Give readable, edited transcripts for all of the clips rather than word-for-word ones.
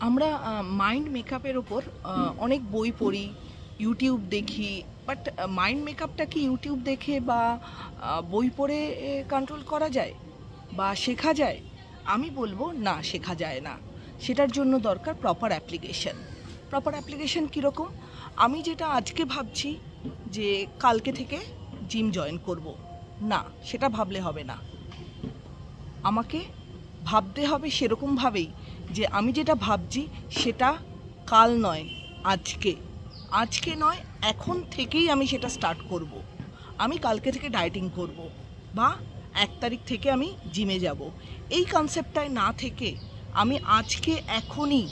আমরা মাইন্ড মেকআপের ওপর অনেক বই পড়ি, ইউটিউব দেখি, বাট মাইন্ড মেকআপটা কি ইউটিউব দেখে বা বই পড়ে কন্ট্রোল করা যায় বা শেখা যায়? আমি বলবো না, শেখা যায় না। সেটার জন্য দরকার প্রপার অ্যাপ্লিকেশন। প্রপার অ্যাপ্লিকেশন কীরকম? আমি যেটা আজকে ভাবছি যে কালকে থেকে জিম জয়েন করব, না, সেটা ভাবলে হবে না। আমাকে ভাবতে হবে সেরকমভাবেই যে আমি যেটা ভাবছি সেটা কাল নয়, আজকে নয়, এখন থেকেই আমি সেটা স্টার্ট করব। আমি কালকে থেকে ডায়েটিং করব বা 1 তারিখ থেকে আমি জিমে যাব, এই কনসেপ্টটায় না থেকে আমি আজকে এখনই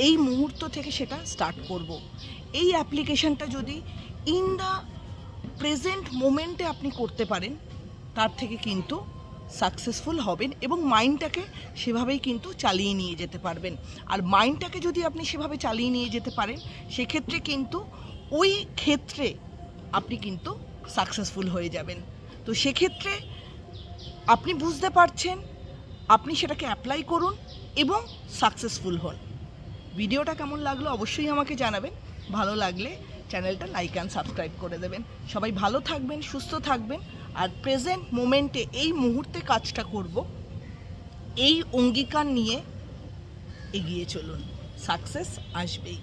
এই মুহূর্ত থেকে সেটা স্টার্ট করব। এই অ্যাপ্লিকেশনটা যদি ইন দ্য প্রেজেন্ট মোমেন্টে আপনি করতে পারেন, তার থেকে কিন্তু সাকসেসফুল হবেন এবং মাইন্ডটাকে সেভাবেই কিন্তু চালিয়ে নিয়ে যেতে পারবেন। আর মাইন্ডটাকে যদি আপনি সেভাবে চালিয়ে নিয়ে যেতে পারেন, সেক্ষেত্রে কিন্তু ওই ক্ষেত্রে আপনি কিন্তু সাকসেসফুল হয়ে যাবেন। তো সেক্ষেত্রে আপনি বুঝতে পারছেন, আপনি সেটাকে অ্যাপ্লাই করুন এবং সাকসেসফুল হন। ভিডিওটা কেমন লাগলো অবশ্যই আমাকে জানাবেন। ভালো লাগলে চ্যানেলটা লাইক অ্যান্ড সাবস্ক্রাইব করে দেবেন। সবাই ভালো থাকবেন, সুস্থ থাকবেন, আর প্রেজেন্ট মোমেন্টে এই মুহূর্তে কাজটা করব, এই অঙ্গীকার নিয়ে এগিয়ে চলুন। সাকসেস আসবেই।